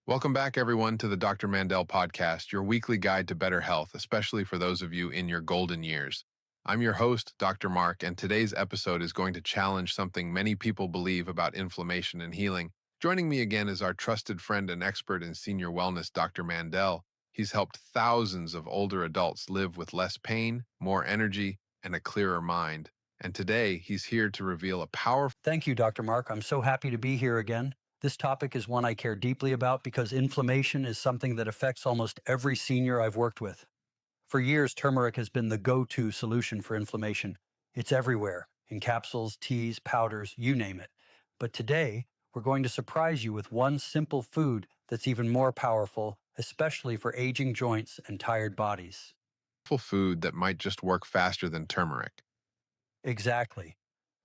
Welcome back, everyone, to the Dr. Mandell podcast, your weekly guide to better health, especially for those of you in your golden years. I'm your host, Dr. Mark, and today's episode is going to challenge something many people believe about inflammation and healing. Joining me again is our trusted friend and expert in senior wellness, Dr. Mandell. He's helped thousands of older adults live with less pain, more energy, and a clearer mind. And today, he's here to reveal a powerful. Thank you, Dr. Mark. I'm so happy to be here again. This topic is one I care deeply about because inflammation is something that affects almost every senior I've worked with. For years, turmeric has been the go-to solution for inflammation. It's everywhere, in capsules, teas, powders, you name it. But today, we're going to surprise you with one simple food that's even more powerful, especially for aging joints and tired bodies. Food that might just work faster than turmeric. Exactly.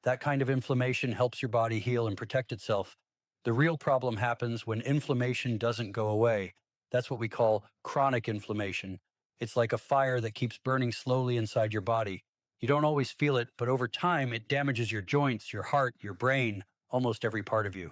That kind of inflammation helps your body heal and protect itself. The real problem happens when inflammation doesn't go away. That's what we call chronic inflammation. It's like a fire that keeps burning slowly inside your body. You don't always feel it, but over time, it damages your joints, your heart, your brain, almost every part of you.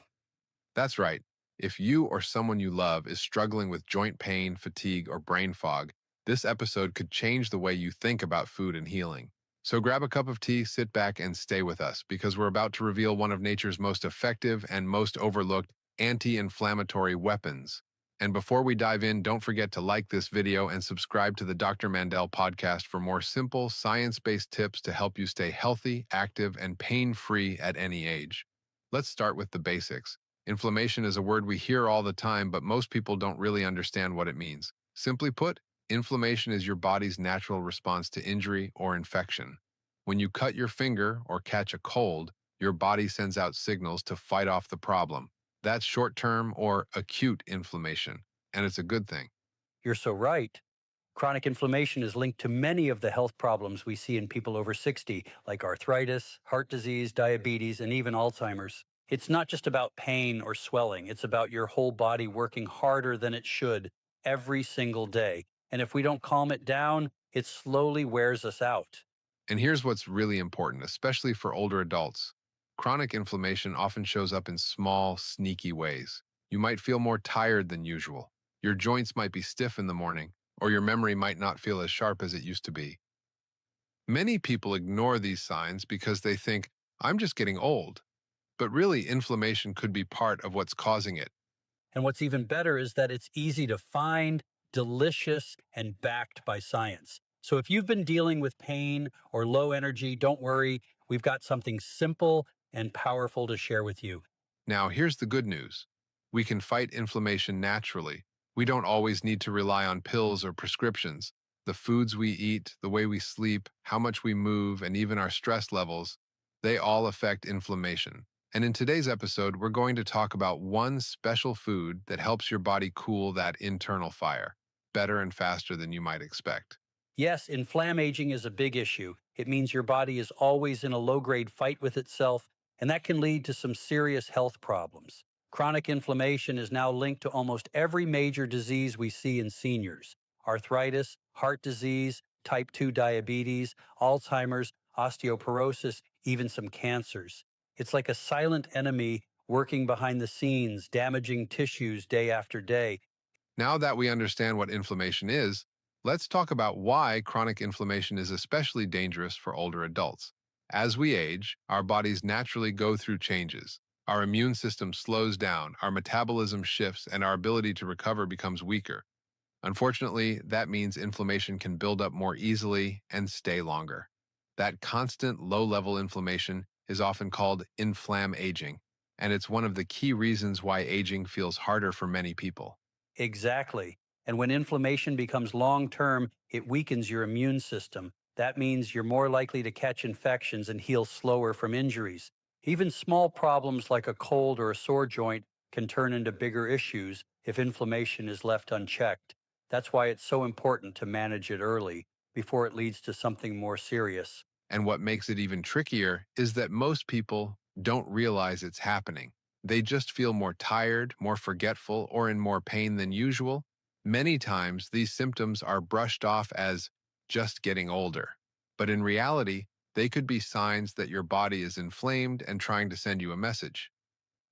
That's right. If you or someone you love is struggling with joint pain, fatigue, or brain fog, this episode could change the way you think about food and healing. So grab a cup of tea, sit back, and stay with us because we're about to reveal one of nature's most effective and most overlooked anti-inflammatory weapons. And before we dive in, don't forget to like this video and subscribe to the Dr. Mandell podcast for more simple, science-based tips to help you stay healthy, active, and pain-free at any age. Let's start with the basics. Inflammation is a word we hear all the time, but most people don't really understand what it means. Simply put, inflammation is your body's natural response to injury or infection. When you cut your finger or catch a cold, your body sends out signals to fight off the problem. That's short-term or acute inflammation, and it's a good thing. You're so right. Chronic inflammation is linked to many of the health problems we see in people over 60, like arthritis, heart disease, diabetes, and even Alzheimer's. It's not just about pain or swelling, it's about your whole body working harder than it should every single day. And if we don't calm it down, it slowly wears us out. And here's what's really important, especially for older adults. Chronic inflammation often shows up in small, sneaky ways. You might feel more tired than usual. Your joints might be stiff in the morning, or your memory might not feel as sharp as it used to be. Many people ignore these signs because they think, I'm just getting old. But really, inflammation could be part of what's causing it. And what's even better is that it's easy to find, delicious, and backed by science. So if you've been dealing with pain or low energy, don't worry. We've got something simple and powerful to share with you. Now, here's the good news. We can fight inflammation naturally. We don't always need to rely on pills or prescriptions. The foods we eat, the way we sleep, how much we move, and even our stress levels, they all affect inflammation. And in today's episode, we're going to talk about one special food that helps your body cool that internal fire, better and faster than you might expect. Yes, inflammaging is a big issue. It means your body is always in a low-grade fight with itself, and that can lead to some serious health problems. Chronic inflammation is now linked to almost every major disease we see in seniors: arthritis, heart disease, type 2 diabetes, Alzheimer's, osteoporosis, even some cancers. It's like a silent enemy working behind the scenes, damaging tissues day after day. Now that we understand what inflammation is, let's talk about why chronic inflammation is especially dangerous for older adults. As we age, our bodies naturally go through changes. Our immune system slows down, our metabolism shifts, and our ability to recover becomes weaker. Unfortunately, that means inflammation can build up more easily and stay longer. That constant low-level inflammation is often called inflammaging, and it's one of the key reasons why aging feels harder for many people. Exactly. And when inflammation becomes long-term, it weakens your immune system. That means you're more likely to catch infections and heal slower from injuries. Even small problems like a cold or a sore joint can turn into bigger issues if inflammation is left unchecked. That's why it's so important to manage it early, before it leads to something more serious. And what makes it even trickier is that most people don't realize it's happening. They just feel more tired, more forgetful, or in more pain than usual. Many times, these symptoms are brushed off as just getting older. But in reality, they could be signs that your body is inflamed and trying to send you a message.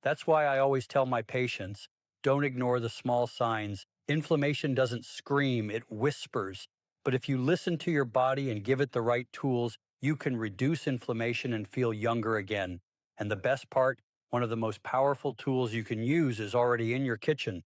That's why I always tell my patients, Don't ignore the small signs. Inflammation doesn't scream, it whispers. But if you listen to your body and give it the right tools, you can reduce inflammation and feel younger again. And the best part, one of the most powerful tools you can use is already in your kitchen.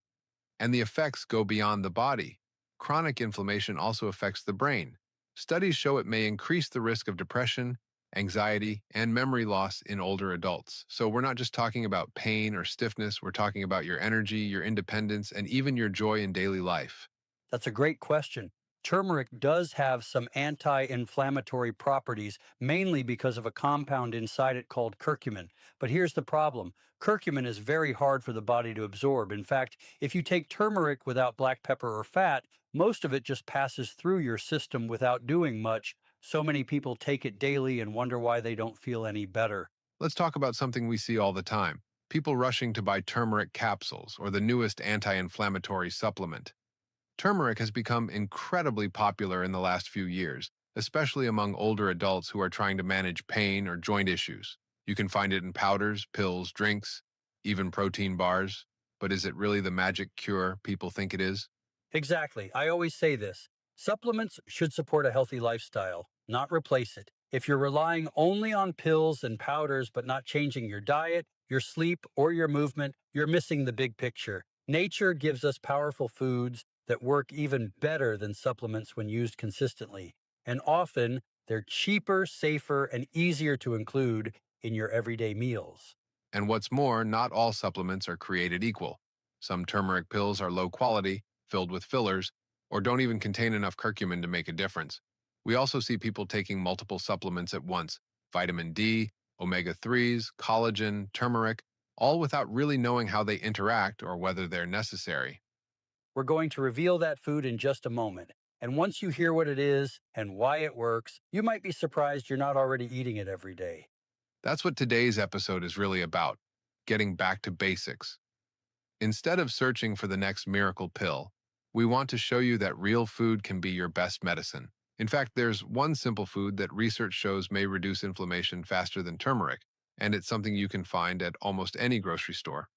And the effects go beyond the body. Chronic inflammation also affects the brain. Studies show it may increase the risk of depression, anxiety, and memory loss in older adults. So we're not just talking about pain or stiffness, we're talking about your energy, your independence, and even your joy in daily life. That's a great question. Turmeric does have some anti inflammatory properties, mainly because of a compound inside it called curcumin. But here's the problem: curcumin is very hard for the body to absorb. In fact, if you take turmeric without black pepper or fat, most of it just passes through your system without doing much. So many people take it daily and wonder why they don't feel any better. Let's talk about something we see all the time: people rushing to buy turmeric capsules or the newest anti inflammatory supplement. Turmeric has become incredibly popular in the last few years, especially among older adults who are trying to manage pain or joint issues. You can find it in powders, pills, drinks, even protein bars. But is it really the magic cure people think it is? Exactly. I always say this: supplements should support a healthy lifestyle, not replace it. If you're relying only on pills and powders but not changing your diet, your sleep, or your movement, you're missing the big picture. Nature gives us powerful foods that work even better than supplements when used consistently. And often, they're cheaper, safer, and easier to include in your everyday meals. And what's more, not all supplements are created equal. Some turmeric pills are low quality, filled with fillers, or don't even contain enough curcumin to make a difference. We also see people taking multiple supplements at once: vitamin D, omega 3s, collagen, turmeric, all without really knowing how they interact or whether they're necessary. We're going to reveal that food in just a moment. And once you hear what it is and why it works, you might be surprised you're not already eating it every day. That's what today's episode is really about: getting back to basics. Instead of searching for the next miracle pill, we want to show you that real food can be your best medicine. In fact, there's one simple food that research shows may reduce inflammation faster than turmeric, and it's something you can find at almost any grocery store.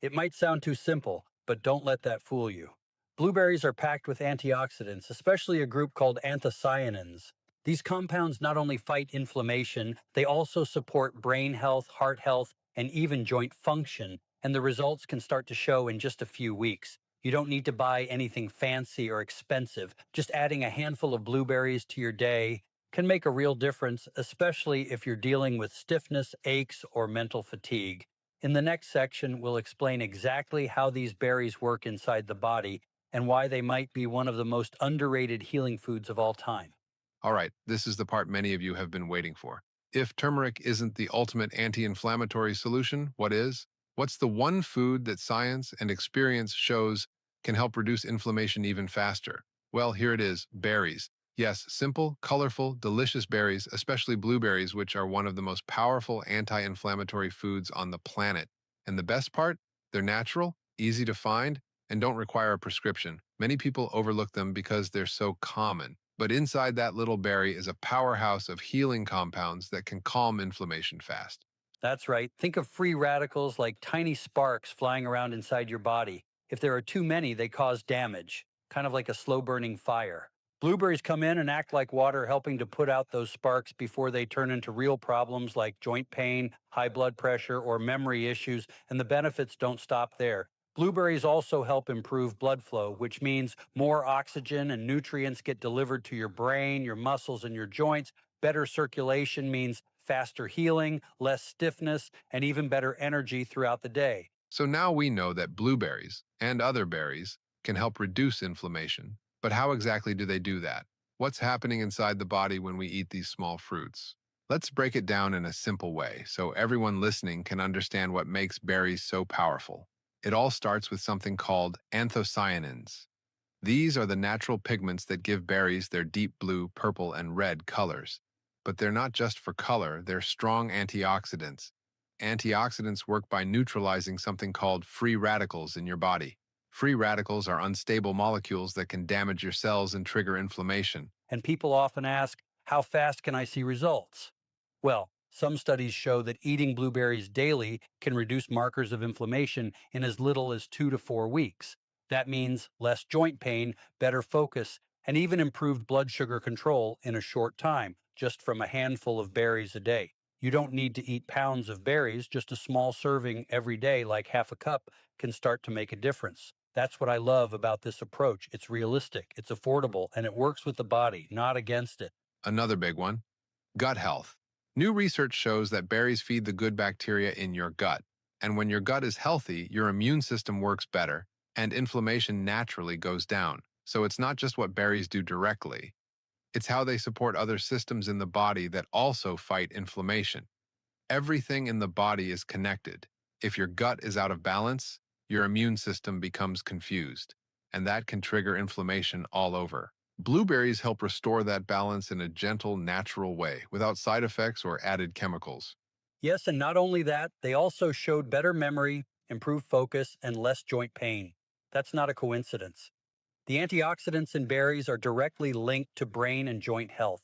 It might sound too simple, but don't let that fool you. Blueberries are packed with antioxidants, especially a group called anthocyanins. These compounds not only fight inflammation, they also support brain health, heart health, and even joint function, and the results can start to show in just a few weeks. You don't need to buy anything fancy or expensive. Just adding a handful of blueberries to your day can make a real difference, especially if you're dealing with stiffness, aches, or mental fatigue. In the next section, we'll explain exactly how these berries work inside the body and why they might be one of the most underrated healing foods of all time. All right, this is the part many of you have been waiting for. If turmeric isn't the ultimate anti-inflammatory solution, what is? What's the one food that science and experience shows can help reduce inflammation even faster? Well, here it is: berries. Yes, simple, colorful, delicious berries, especially blueberries, which are one of the most powerful anti-inflammatory foods on the planet. And the best part? They're natural, easy to find, and don't require a prescription. Many people overlook them because they're so common. But inside that little berry is a powerhouse of healing compounds that can calm inflammation fast. That's right. Think of free radicals like tiny sparks flying around inside your body. If there are too many, they cause damage, kind of like a slow burning fire. Blueberries come in and act like water, helping to put out those sparks before they turn into real problems like joint pain, high blood pressure, or memory issues, and the benefits don't stop there. Blueberries also help improve blood flow, which means more oxygen and nutrients get delivered to your brain, your muscles, and your joints. Better circulation means faster healing, less stiffness, and even better energy throughout the day. So now we know that blueberries and other berries can help reduce inflammation. But how exactly do they do that? What's happening inside the body when we eat these small fruits? Let's break it down in a simple way so everyone listening can understand what makes berries so powerful. It all starts with something called anthocyanins. These are the natural pigments that give berries their deep blue, purple, and red colors. But they're not just for color, they're strong antioxidants. Antioxidants work by neutralizing something called free radicals in your body. Free radicals are unstable molecules that can damage your cells and trigger inflammation. And people often ask, how fast can I see results? Well, Some studies show that eating blueberries daily can reduce markers of inflammation in as little as 2 to 4 weeks. That means less joint pain, better focus, and even improved blood sugar control in a short time, just from a handful of berries a day. You don't need to eat pounds of berries, just a small serving every day, like half a cup, can start to make a difference. That's what I love about this approach. It's realistic, it's affordable, and it works with the body, not against it. Another big one, gut health. New research shows that berries feed the good bacteria in your gut. And when your gut is healthy, your immune system works better and inflammation naturally goes down. So it's not just what berries do directly, it's how they support other systems in the body that also fight inflammation. Everything in the body is connected. If your gut is out of balance, your immune system becomes confused, and that can trigger inflammation all over. Blueberries help restore that balance in a gentle, natural way without side effects or added chemicals. Yes, and not only that, they also showed better memory, improved focus, and less joint pain. That's not a coincidence. The antioxidants in berries are directly linked to brain and joint health.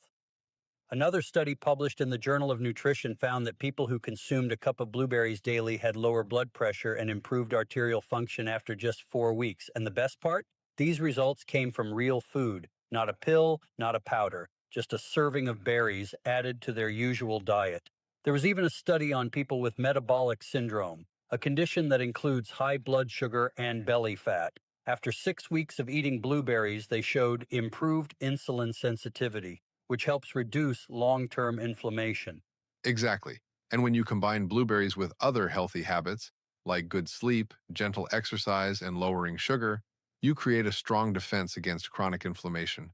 Another study published in the Journal of Nutrition found that people who consumed a cup of blueberries daily had lower blood pressure and improved arterial function after just 4 weeks. And the best part? These results came from real food, not a pill, not a powder, just a serving of berries added to their usual diet. There was even a study on people with metabolic syndrome, a condition that includes high blood sugar and belly fat. After 6 weeks of eating blueberries, they showed improved insulin sensitivity, which helps reduce long term inflammation. Exactly. And when you combine blueberries with other healthy habits, like good sleep, gentle exercise, and lowering sugar, you create a strong defense against chronic inflammation.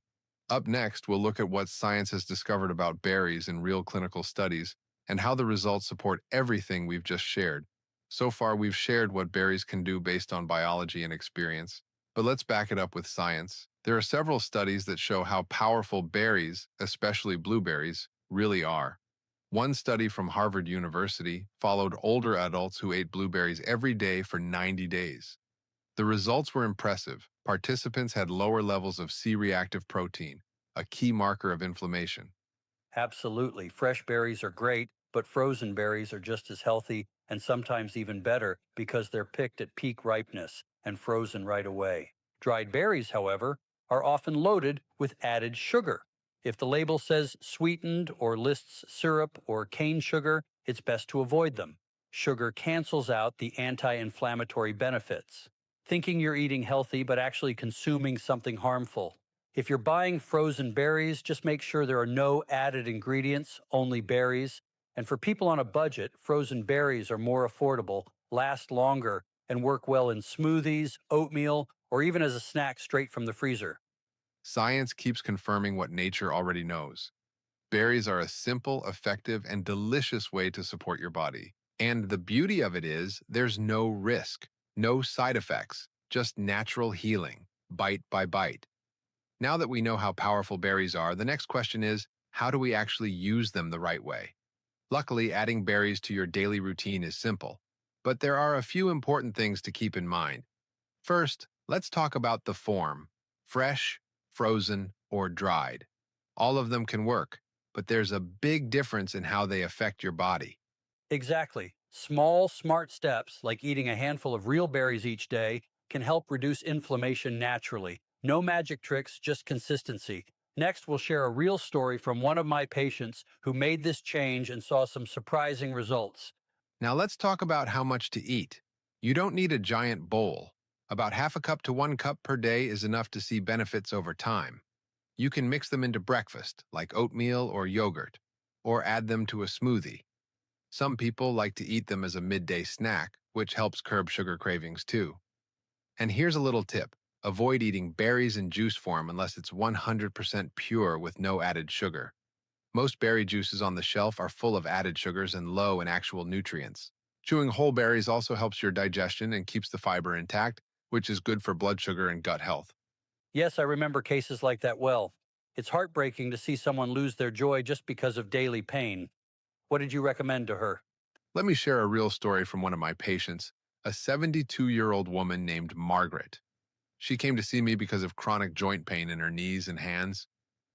Up next, we'll look at what science has discovered about berries in real clinical studies and how the results support everything we've just shared. So far, we've shared what berries can do based on biology and experience. But let's back it up with science. There are several studies that show how powerful berries, especially blueberries, really are. One study from Harvard University followed older adults who ate blueberries every day for 90 days. The results were impressive. Participants had lower levels of C-reactive protein, a key marker of inflammation. Absolutely. Fresh berries are great, but frozen berries are just as healthy and sometimes even better because they're picked at peak ripeness and frozen right away. Dried berries, however, are often loaded with added sugar. If the label says sweetened or lists syrup or cane sugar, it's best to avoid them. Sugar cancels out the anti inflammatory benefits. Thinking you're eating healthy but actually consuming something harmful. If you're buying frozen berries, just make sure there are no added ingredients, only berries. And for people on a budget, frozen berries are more affordable, last longer, and work well in smoothies, oatmeal, or even as a snack straight from the freezer. Science keeps confirming what nature already knows. Berries are a simple, effective, and delicious way to support your body. And the beauty of it is there's no risk, no side effects, just natural healing, bite by bite. Now that we know how powerful berries are, the next question is, how do we actually use them the right way? Luckily, adding berries to your daily routine is simple, but there are a few important things to keep in mind. First, let's talk about the form: fresh, frozen, or dried. All of them can work, but there's a big difference in how they affect your body. Exactly. Small, smart steps, like eating a handful of real berries each day, can help reduce inflammation naturally. No magic tricks, just consistency. Next, we'll share a real story from one of my patients who made this change and saw some surprising results. Now let's talk about how much to eat. You don't need a giant bowl. About half a cup to 1 cup per day is enough to see benefits over time. You can mix them into breakfast, like oatmeal or yogurt, or add them to a smoothie. Some people like to eat them as a midday snack, which helps curb sugar cravings too. And here's a little tip. Avoid eating berries in juice form unless it's 100% pure with no added sugar. Most berry juices on the shelf are full of added sugars and low in actual nutrients. Chewing whole berries also helps your digestion and keeps the fiber intact, which is good for blood sugar and gut health. Yes, I remember cases like that well. It's heartbreaking to see someone lose their joy just because of daily pain. What did you recommend to her? Let me share a real story from one of my patients, a 72-year-old woman named Margaret. She came to see me because of chronic joint pain in her knees and hands.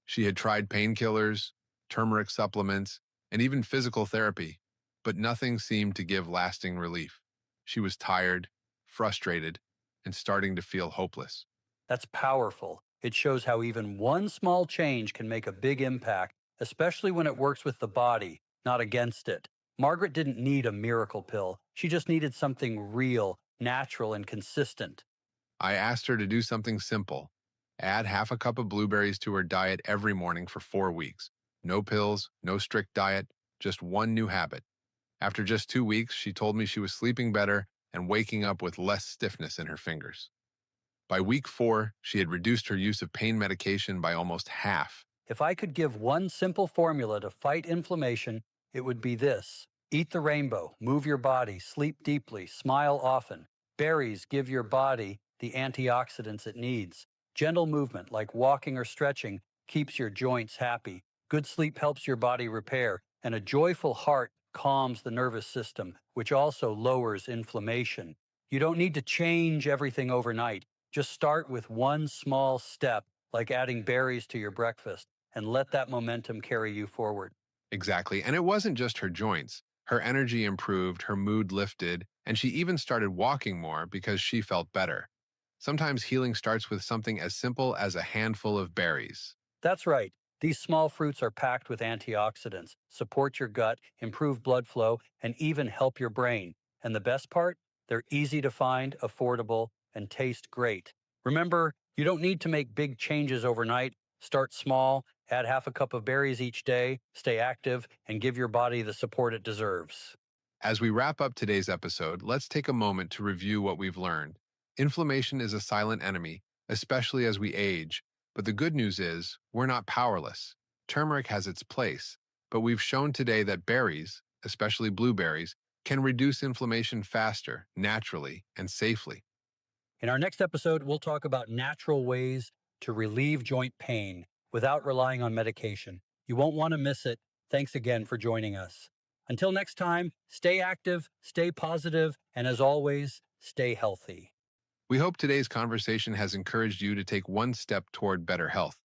She had tried painkillers, turmeric supplements, and even physical therapy, but nothing seemed to give lasting relief. She was tired, frustrated, and starting to feel hopeless. That's powerful. It shows how even one small change can make a big impact, especially when it works with the body, not against it. Margaret didn't need a miracle pill. She just needed something real, natural, and consistent. I asked her to do something simple: add half a cup of blueberries to her diet every morning for 4 weeks. No pills, no strict diet, just one new habit. After just 2 weeks, she told me she was sleeping better and waking up with less stiffness in her fingers. By week 4, she had reduced her use of pain medication by almost half. If I could give one simple formula to fight inflammation, it would be this: eat the rainbow, move your body, sleep deeply, smile often. Berries give your body the antioxidants it needs. Gentle movement, like walking or stretching, keeps your joints happy. Good sleep helps your body repair, and a joyful heart calms the nervous system, which also lowers inflammation. You don't need to change everything overnight. Just start with one small step, like adding berries to your breakfast, and let that momentum carry you forward. Exactly. And it wasn't just her joints. Her energy improved, her mood lifted, and she even started walking more because she felt better. Sometimes healing starts with something as simple as a handful of berries. That's right. These small fruits are packed with antioxidants, support your gut, improve blood flow, and even help your brain. And the best part? They're easy to find, affordable, and taste great. Remember, you don't need to make big changes overnight. Start small, add half a cup of berries each day, stay active, and give your body the support it deserves. As we wrap up today's episode, let's take a moment to review what we've learned. Inflammation is a silent enemy, especially as we age, but the good news is we're not powerless. Turmeric has its place, but we've shown today that berries, especially blueberries, can reduce inflammation faster, naturally, and safely. In our next episode, we'll talk about natural ways to relieve joint pain without relying on medication. You won't want to miss it. Thanks again for joining us. Until next time, stay active, stay positive, and as always, stay healthy. We hope today's conversation has encouraged you to take one step toward better health.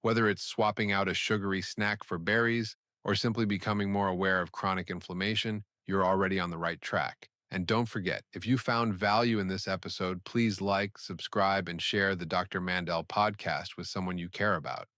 Whether it's swapping out a sugary snack for berries or simply becoming more aware of chronic inflammation, you're already on the right track. And don't forget, if you found value in this episode, please like, subscribe, and share the Dr. Mandell podcast with someone you care about.